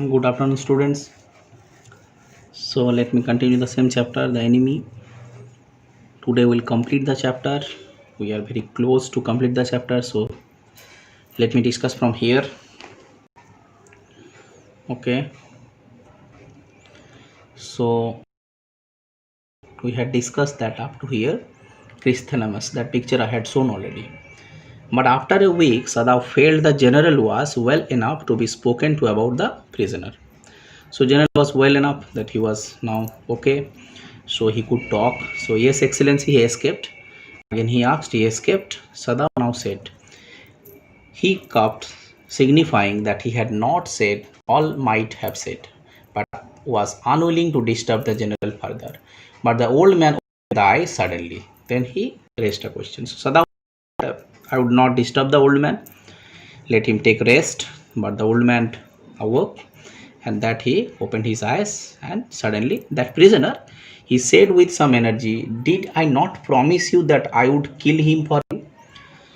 Good afternoon, students. So let me continue the same chapter, the enemy. Today we'll complete the chapter. We are very close to complete the chapter. So let me discuss from here. Okay. So we had discussed that up to here. Christanamus, that picture I had shown already. But after a week, Sadao felt the general was well enough to be spoken to about the prisoner. So general was well enough that he was now okay. So he could talk. So yes, Excellency, he escaped. Again he asked, he escaped. Sadao now said, he coughed, signifying that he had not said all might have said, but was unwilling to disturb the general further. But the old man opened the eyes suddenly. Then he raised a question. So Sadao, I would not disturb the old man. Let him take rest. But the old man awoke, and that he opened his eyes, and suddenly that prisoner, he said with some energy, did I not promise you that I would kill him for you?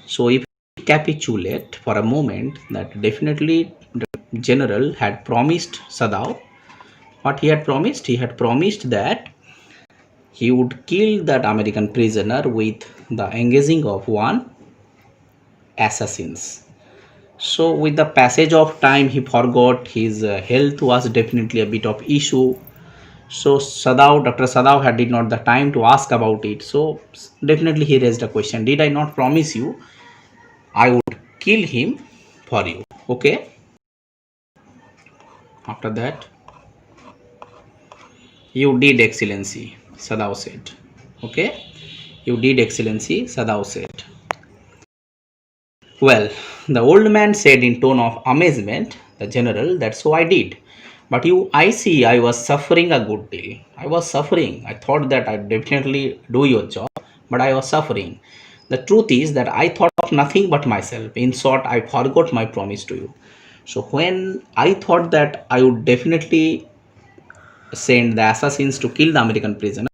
So if we recapitulate for a moment, that definitely the general had promised Sadao. What he had promised? He had promised that he would kill that American prisoner with the engaging of one assassins. So with the passage of time, he forgot. His health was definitely a bit of issue. So Dr. Sadao had did not the time to ask about it. So definitely he raised a question. Did I not promise you I would kill him for you? Okay. After that, you did, Excellency, Sadao said. Okay. You did, Excellency, Sadao said. Well, the old man said in tone of amazement, the general, that so I did. But I see I was suffering a good deal. I was suffering. I thought that I'd definitely do your job, but I was suffering. The truth is that I thought of nothing but myself. In short, I forgot my promise to you. So when I thought that I would definitely send the assassins to kill the American prisoner,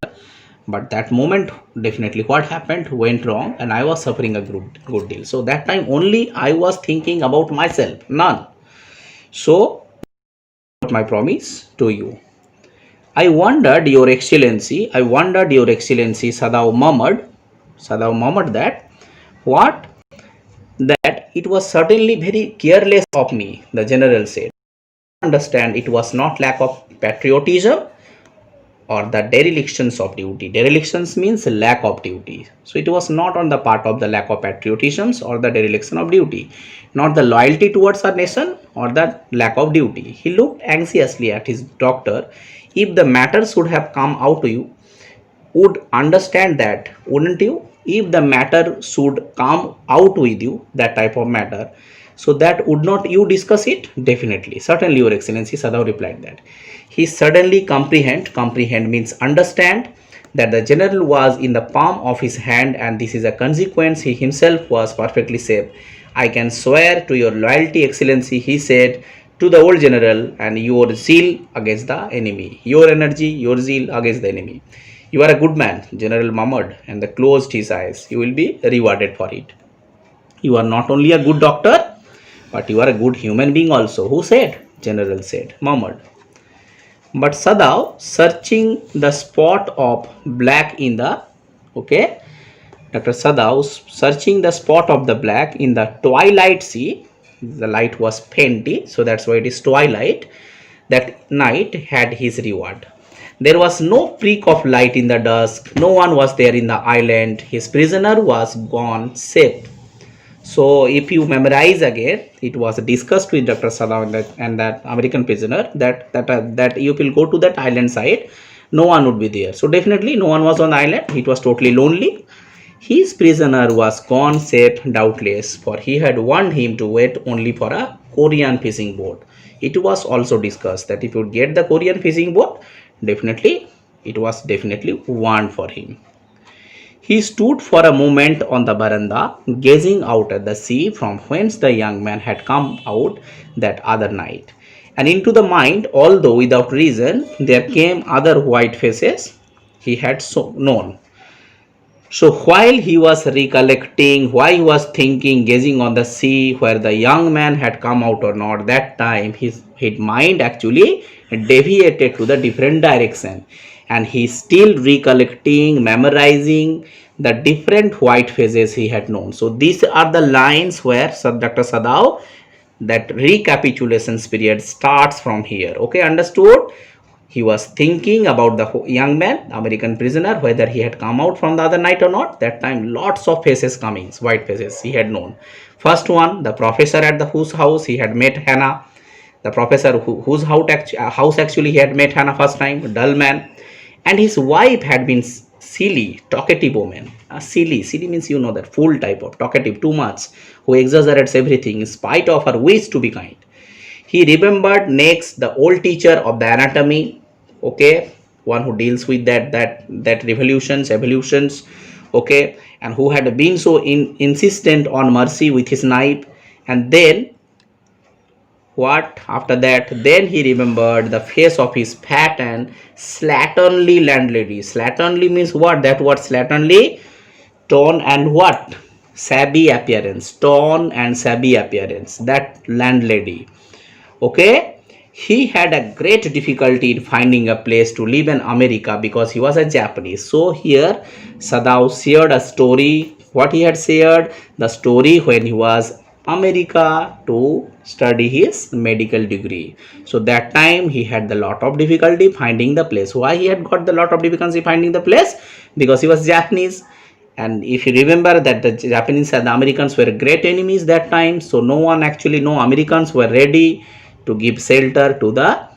but that moment definitely what happened went wrong, and I was suffering a good deal. So that time only I was thinking about myself, none. So my promise to you. I wondered, Your Excellency, Sadao murmured that, what? That it was certainly very careless of me, the general said. Understand, it was not lack of patriotism or the derelictions of duty. Derelictions means lack of duty. So it was not on the part of the lack of patriotisms or the dereliction of duty, not the loyalty towards our nation or the lack of duty. He looked anxiously at his doctor. If the matter should have come out to you, would understand that, wouldn't you? If the matter should come out with you, that type of matter, so that would not you discuss it? Definitely, certainly, Your Excellency, Sadao replied that. He suddenly comprehend means understand, that the general was in the palm of his hand, and this is a consequence. He himself was perfectly safe. I can swear to your loyalty, Excellency, he said to the old general, and your zeal against the enemy, your energy, your zeal against the enemy. You are a good man, General murmured, and closed his eyes. You will be rewarded for it. You are not only a good doctor, but you are a good human being also. Who said? General said, murmured. But Sadao, searching the spot of black in the, okay, Dr. Sadao, searching the spot of the black in the twilight sea, the light was fainty, so that's why it is twilight, that night had his reward. There was no freak of light in the dusk, no one was there in the island, his prisoner was gone safe. So if you memorize again, it was discussed with Dr. Sadao and that American prisoner that you will go to that island side, no one would be there. So definitely no one was on the island. It was totally lonely. His prisoner was gone safe, doubtless, for he had warned him to wait only for a Korean fishing boat. It was also discussed that if you get the Korean fishing boat, definitely it was definitely warned for him. He stood for a moment on the veranda, gazing out at the sea from whence the young man had come out that other night. And into the mind, although without reason, there came other white faces he had so known. So while he was recollecting, while he was thinking, gazing on the sea where the young man had come out or not, that time his mind actually deviated to the different direction, and he still recollecting, memorizing the different white faces he had known. So these are the lines where Dr. Sadao, that recapitulation period starts from here. Okay, understood? He was thinking about the young man, American prisoner, whether he had come out from the other night or not. That time lots of faces coming, white faces he had known. First one, the professor at the whose house he had met Hannah. The professor whose house actually he had met Hannah first time, dull man. And his wife had been silly, talkative woman. Silly means you know that, full type of talkative, too much, who exaggerates everything in spite of her wish to be kind. He remembered next the old teacher of the anatomy, okay, one who deals with that revolutions, evolutions, okay, and who had been so insistent on mercy with his knife. And then what after that? Then he remembered the face of his fat and slatternly landlady. Slatternly means what? That word slatternly, tone and what? Shabby appearance. Tone and shabby appearance. That landlady. Okay, he had a great difficulty in finding a place to live in America because he was a Japanese. So here Sadao shared a story. What he had shared? The story when he was America to study his medical degree. So that time he had a lot of difficulty finding the place. Why he had got the lot of difficulty finding the place? Because he was Japanese. And if you remember that the Japanese and the Americans were great enemies that time, so no Americans were ready to give shelter to the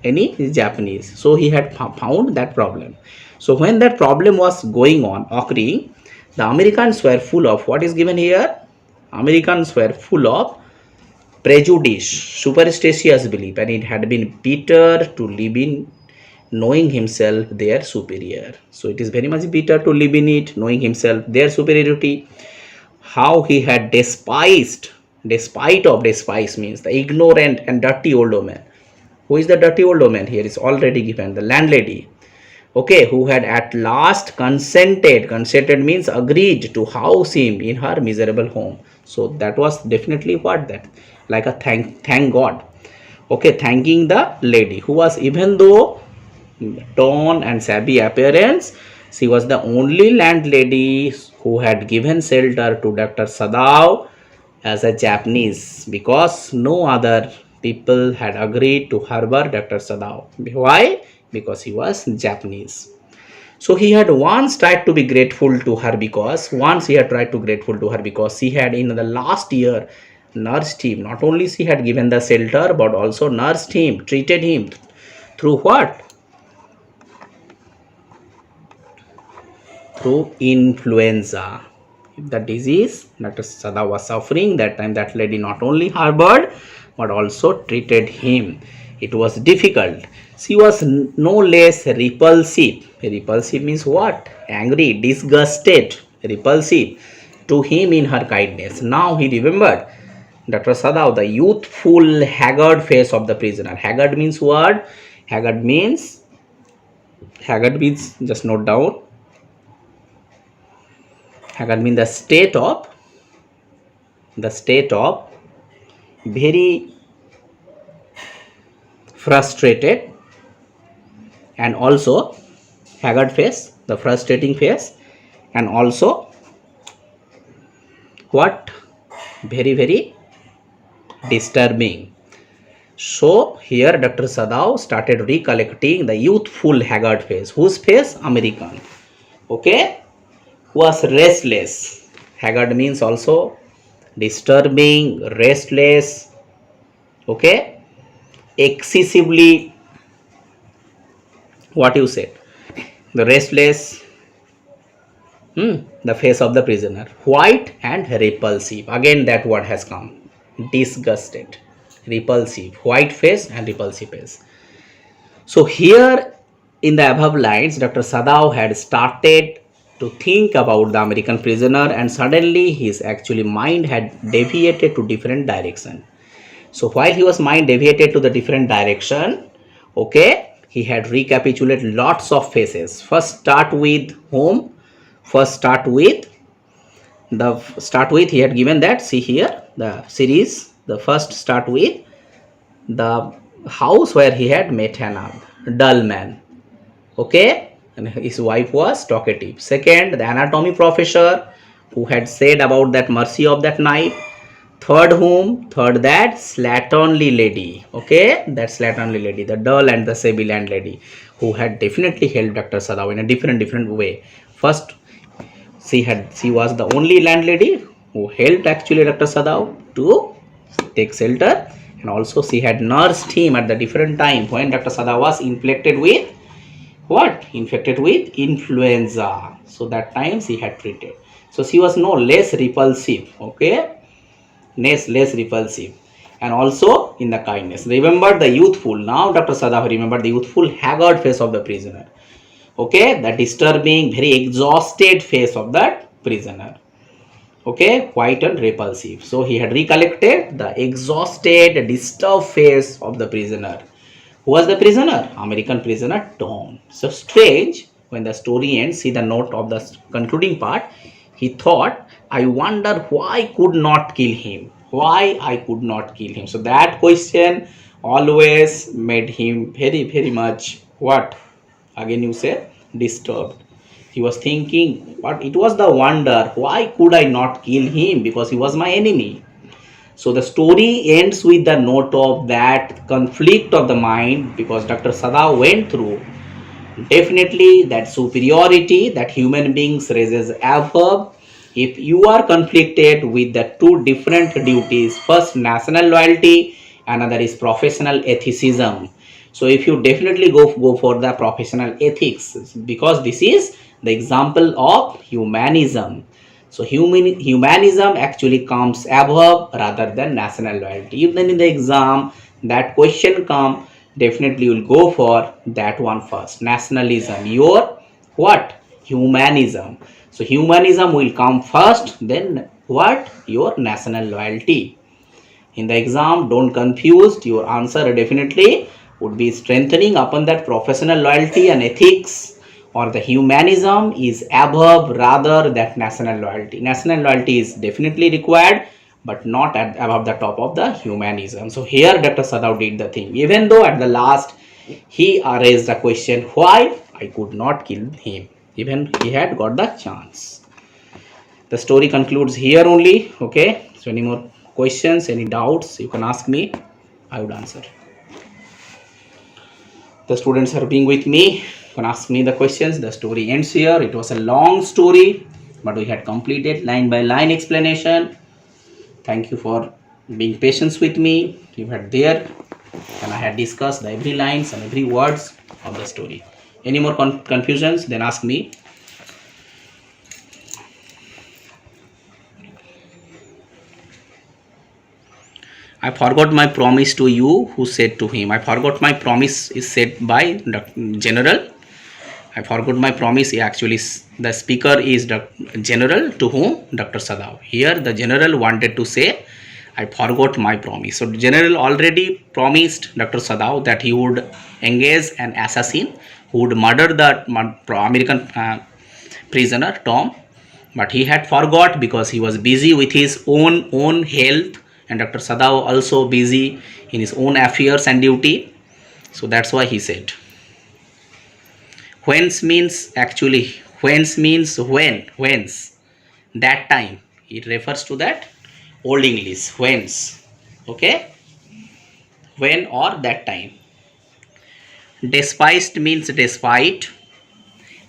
any Japanese. So he had found that problem. So when that problem was going on, occurring, the Americans were full of what is given here. Americans were full of prejudice, superstitious belief, and it had been bitter to live in knowing himself their superior. So it is very much bitter to live in it, knowing himself their superiority. How he had despised, despise means the ignorant and dirty old woman. Who is the dirty old woman? Here is already given, the landlady. Okay, who had at last consented means agreed to house him in her miserable home. So that was definitely what that, like a thank God. Okay, thanking the lady who was, even though tone and shabby appearance, she was the only landlady who had given shelter to Dr. Sadao as a Japanese, because no other people had agreed to harbor Dr. Sadao. Why? Because he was Japanese. So he had once tried to be grateful to her because she had in the last year nursed him. Not only she had given the shelter but also nursed him, treated him through what? Through influenza. The disease Dr. Sada was suffering that time, that lady not only harbored but also treated him. It was difficult. She was no less repulsive. Repulsive means what? Angry, disgusted, repulsive to him in her kindness. Now he remembered Dr. Sadao, the youthful, haggard face of the prisoner. Haggard means what? Haggard means, just note down. Haggard means the state of very frustrated, and also haggard face, the frustrating face, and also what? Very disturbing. So here Dr. Sadao started recollecting the youthful haggard face. Whose face? American. Okay, was restless. Haggard means also disturbing, restless, okay, excessively, what you said, the restless, the face of the prisoner, white and repulsive. Again that word has come, disgusted, repulsive, white face and repulsive face. So here in the above lines, Dr. Sadao had started to think about the American prisoner, and suddenly his actually mind had deviated to different direction. So while he was mind deviated to the different direction, okay, he had recapitulated lots of faces. First start with whom? First start with he had given that, see here the series, the first start with the house where he had met an dull man, okay, and his wife was talkative. Second, the anatomy professor who had said about that mercy of that knife. Third, whom? Third, that slatternly lady, okay, that slatternly lady, the dull and the shabby landlady, who had definitely helped Dr. Sadao in a different way. First, she was the only landlady who helped actually Dr. Sadao to take shelter, and also she had nursed him at the different time when Dr. Sadao was infected with what? Infected with influenza. So that time she had treated. So she was no less repulsive, okay, less repulsive, and also in the kindness. Remember the youthful. Now Dr. Sadao remembered the youthful, haggard face of the prisoner. Okay, the disturbing, very exhausted face of that prisoner, okay, quite and repulsive. So he had recollected the exhausted, disturbed face of the prisoner. Who was the prisoner? American prisoner Tom. So strange, when the story ends, see the note of the concluding part, he thought, I wonder why I could not kill him, why I could not kill him. So that question always made him very much what, again you say, disturbed. He was thinking, but it was the wonder, why could I not kill him, because he was my enemy. So the story ends with the note of that conflict of the mind, because Dr. Sada went through definitely that superiority that human beings raises above. If you are conflicted with the two different duties, first national loyalty, another is professional ethicism. So if you definitely go for the professional ethics, because this is the example of humanism. So humanism actually comes above rather than national loyalty. Even in the exam, that question come, definitely you will go for that one first. Nationalism, your what? Humanism. So humanism will come first, then what? Your national loyalty. In the exam, don't confuse, your answer definitely would be strengthening upon that professional loyalty and ethics, or the humanism is above rather that national loyalty. National loyalty is definitely required, but not above the top of the humanism. So here Dr. Sadao did the thing, even though at the last he raised a question, why I could not kill him, even he had got the chance. The story concludes here only, okay. So any more questions, any doubts, you can ask me, I would answer. The students are being with me, you can ask me the questions. The story ends here. It was a long story, but we had completed line by line explanation. Thank you for being patient with me. You had there, and I had discussed the every lines and every words of the story. Any more confusions, then ask me. I forgot my promise to you, who said to him. I forgot my promise is said by the general. I forgot my promise. Actually, the speaker is the general to whom? Dr. Sadao. Here, the general wanted to say, I forgot my promise. So, the general already promised Dr. Sadao that he would engage an assassin who would murder the American prisoner, Tom. But he had forgot because he was busy with his own health, and Dr. Sadao also busy in his own affairs and duty. So that's why he said. Whence means actually, whence means whence. That time. It refers to that old English, whence. Okay? When or that time. Despised means despite.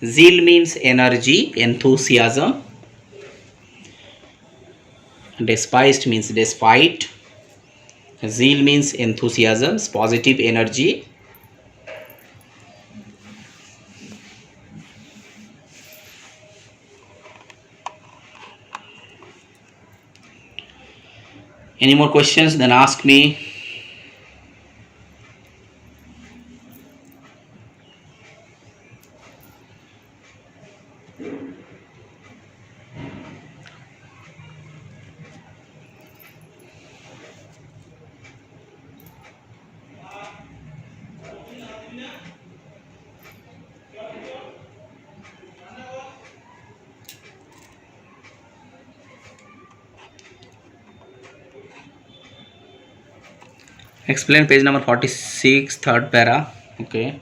Zeal means energy, enthusiasm. Despised means despite. Zeal means enthusiasm, positive energy. Any more questions, then ask me. Explain page number 46, third para. Okay.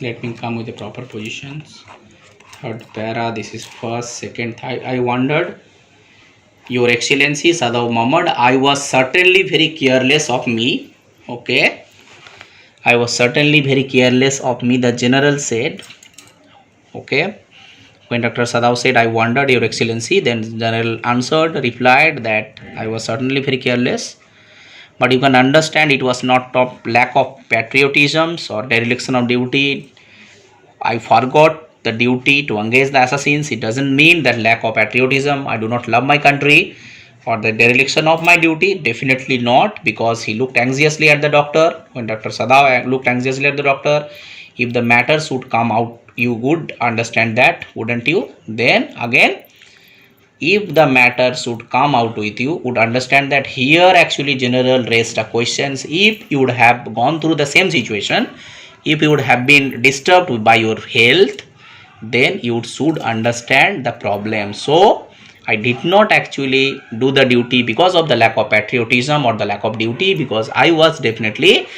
Let me come with the proper positions. Third para, this is first, second, third. I wondered, Your Excellency Sadav Muhammad, I was certainly very careless of me. Okay. I was certainly very careless of me, the general said. Okay. When Dr. Sadav said, I wondered, Your Excellency, then general answered, replied that I was certainly very careless. But you can understand it was not of lack of patriotism or dereliction of duty. I forgot the duty to engage the assassins. It doesn't mean that lack of patriotism. I do not love my country or the dereliction of my duty. Definitely not, because he looked anxiously at the doctor. When Dr. Sadav looked anxiously at the doctor, if the matters would come out, you would understand that, wouldn't you? Then again, if the matter should come out with you, would understand that here actually general raised a questions. If you would have gone through the same situation, if you would have been disturbed by your health, then you should understand the problem. So I did not actually do the duty because of the lack of patriotism or the lack of duty, because I was definitely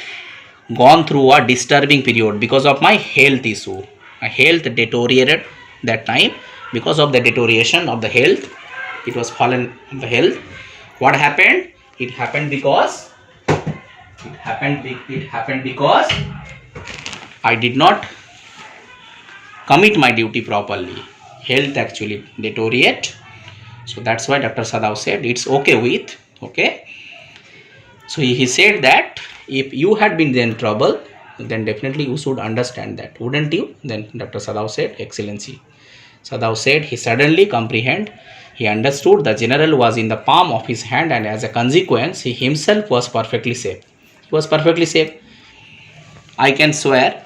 gone through a disturbing period because of my health issue. My health deteriorated that time. Because of the deterioration of the health, it was fallen the health. What happened? It happened because I did not commit my duty properly. Health actually deteriorate. So that's why Dr. Sadav said it's okay with. Okay. So he said that if you had been in trouble, then definitely you should understand that, wouldn't you? Then Dr. Sadav said, Excellency. Sadav said he suddenly comprehended. He understood the general was in the palm of his hand, and as a consequence, he himself was perfectly safe. He was perfectly safe. I can swear.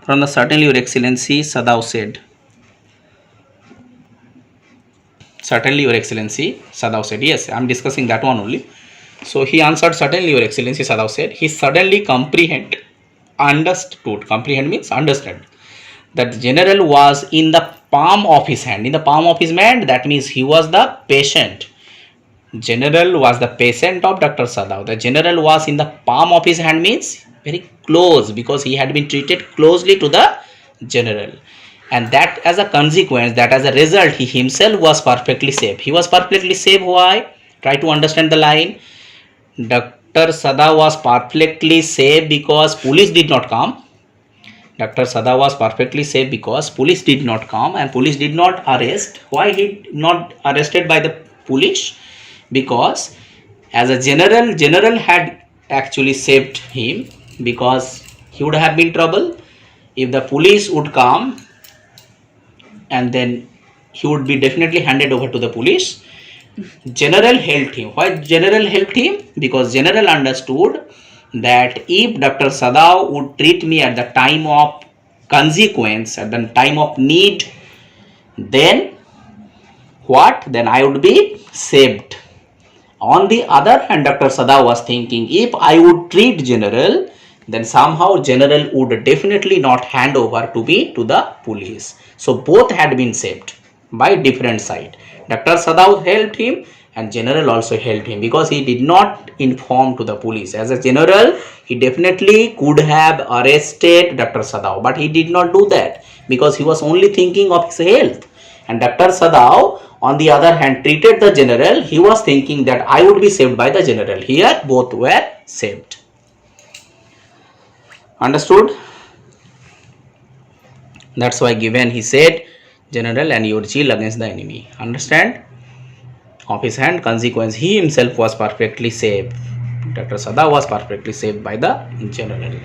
From the certainly, Your Excellency, Sadav said. Certainly, Your Excellency, Sadav said. Yes, I am discussing that one only. So he answered, certainly, Your Excellency, Sadav said. He suddenly understood. Comprehend means understand. That the general was in the palm of his hand. In the palm of his hand, that means he was the patient. General was the patient of Dr. Sadav. The general was in the palm of his hand means very close, because he had been treated closely to the general. And that as a consequence, that as a result, he himself was perfectly safe. He was perfectly safe. Why? Try to understand the line. Dr. Sadav was perfectly safe because police did not come. Dr. Sada was perfectly safe because police did not come and police did not arrest. Why he not arrested by the police? Because as a general had actually saved him, because he would have been trouble if the police would come, and then he would be definitely handed over to the police. General helped him. Why general helped him? Because general understood that if Dr. Sadav would treat me at the time of consequence, at the time of need, then what? Then I would be saved. On the other hand, Dr. Sadav was thinking, if I would treat general, then somehow general would definitely not hand over to me to the police. So both had been saved by different side. Dr. Sadav helped him and general also helped him, because he did not inform to the police. As a general, he definitely could have arrested Dr. Sadav, but he did not do that because he was only thinking of his health. And Dr. Sadav, on the other hand, treated the general. He was thinking that I would be saved by the general. Here both were saved. Understood? That's why given he said, general and your chill against the enemy. Understand? Of his hand, consequence, he himself was perfectly safe. Dr. Sada was perfectly saved by the general.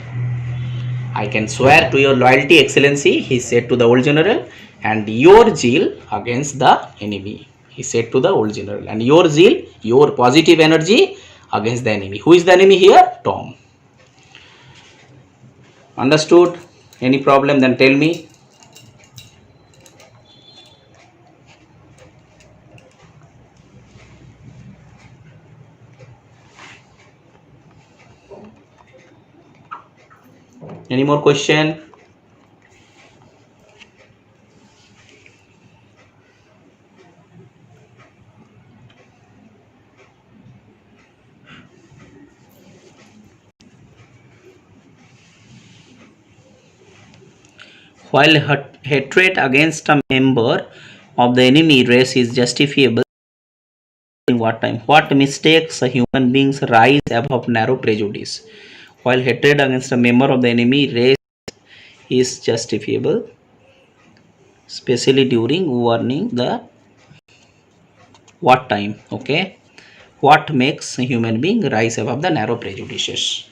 I can swear to your loyalty, Excellency, he said to the old general, and your zeal against the enemy. He said to the old general, and your zeal, your positive energy against the enemy. Who is the enemy here? Tom. Understood? Any problem? Then tell me. Any more question? while hatred against a member of the enemy race is justifiable, in what time? What mistakes human beings rise above narrow prejudice? While hatred against a member of the enemy race is justifiable, especially during warning the what time? Okay. What makes a human being rise above the narrow prejudices?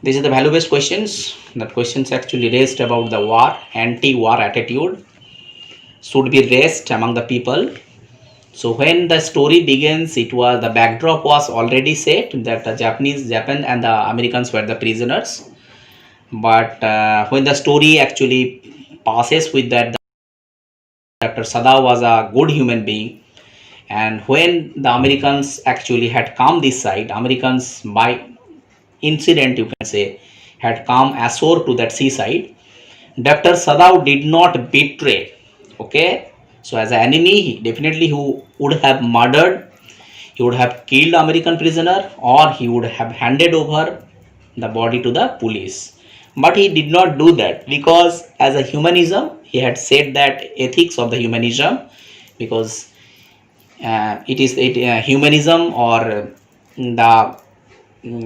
These are the value-based questions. The questions actually raised about the war, anti-war attitude should be raised among the people. So when the story begins, the backdrop was already set that the Japan and the Americans were the prisoners. But when the story actually passes with that, Dr. Sada was a good human being, and when the Americans actually had come this side, Americans by incident you can say had come ashore to that seaside. Dr. Sadav did not betray. Okay, so as an enemy, he definitely who would have murdered, he would have killed American prisoner, or he would have handed over the body to the police. But he did not do that because as a humanism, he had said that ethics of the humanism, because humanism or the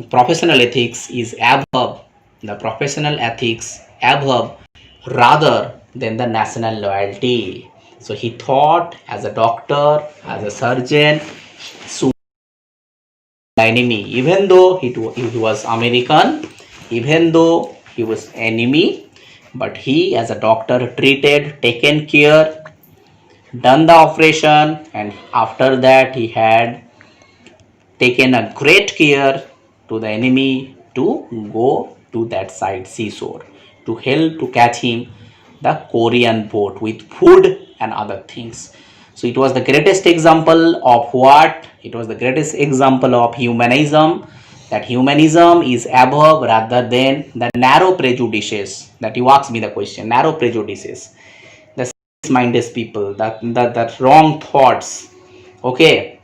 professional ethics is above the professional ethics above rather than the national loyalty. So he thought as a doctor, as a surgeon, so enemy, even though he was American, even though he was enemy, but he as a doctor treated, taken care, done the operation, and after that he had taken a great care to the enemy to go to that side seashore to help to catch him the Korean boat with food and other things. So it was the greatest example of what? It was the greatest example of humanism, that humanism is above rather than the narrow prejudices that you asked me the question, narrow prejudices, the minded people, the wrong thoughts. Okay,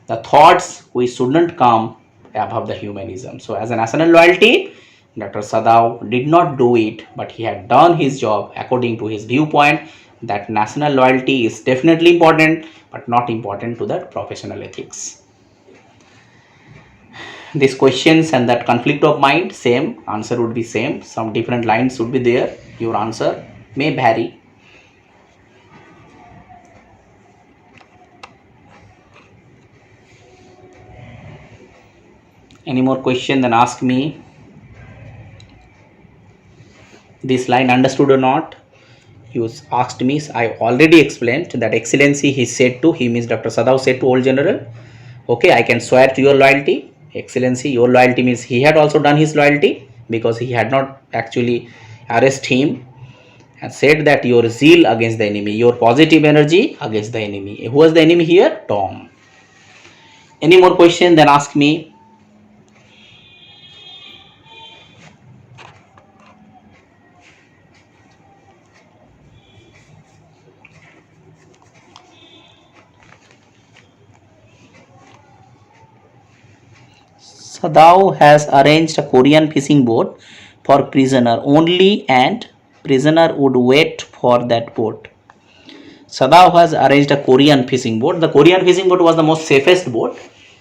the thoughts we shouldn't come above the humanism. So as a national loyalty, Dr. Sadav did not do it, but he had done his job according to his viewpoint that national loyalty is definitely important, but not important to that professional ethics. These questions and that conflict of mind, same answer would be same. Some different lines would be there. Your answer may vary. Any more question, then ask me. This line understood or not? You asked me. I already explained that excellency he said to him is Dr. Sadav said to old general. Okay, I can swear to your loyalty. Excellency, your loyalty means he had also done his loyalty because he had not actually arrested him, and said that your zeal against the enemy, your positive energy against the enemy. Who was the enemy here? Tom. Any more question, then ask me. Sadav has arranged a Korean fishing boat for prisoner only, and prisoner would wait for that boat. Sadav has arranged a Korean fishing boat. The Korean fishing boat was the most safest boat.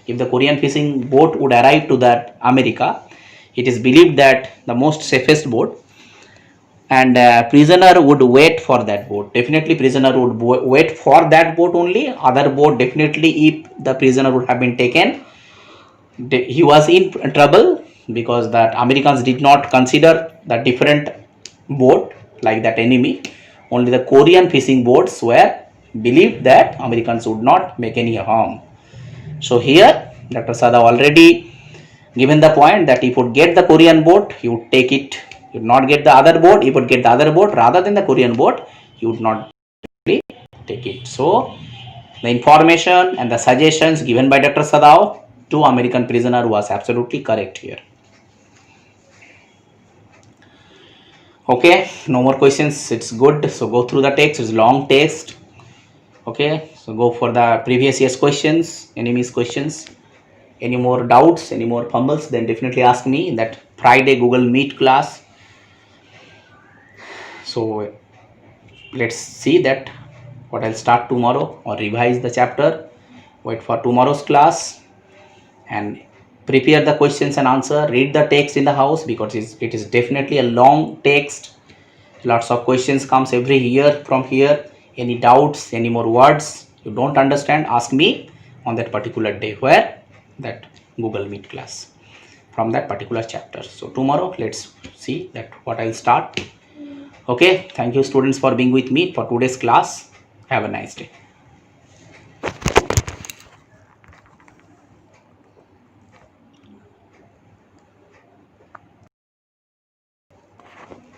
If the Korean fishing boat would arrive to that America, it is believed that the most safest boat, and prisoner would wait for that boat. Definitely prisoner would wait for that boat only. Other boat, definitely if the prisoner would have been taken, he was in trouble, because that Americans did not consider the different boat like that enemy. Only the Korean fishing boats were believed that Americans would not make any harm. So here Dr. Sada already given the point that if you would get the Korean boat, you would take it. You would not get the other boat. If you would get the other boat rather than the Korean boat, you would not take it. So the information and the suggestions given by Dr. Sadav to American prisoner was absolutely correct here. Okay, no more questions. It's good. So go through the text. It's long text. Okay, so go for the previous year's questions, enemies questions. Any more doubts, any more fumbles, then definitely ask me in that Friday Google Meet class. So let's see that what I'll start tomorrow or revise the chapter. Wait for tomorrow's class and prepare the questions and answer. Read the text in the house because it is definitely a long text. Lots of questions comes every year from here. Any doubts, any more words you don't understand, ask me on that particular day where that Google Meet class from that particular chapter. So tomorrow let's see that what I'll start. Okay, thank you students for being with me for today's class. Have a nice day.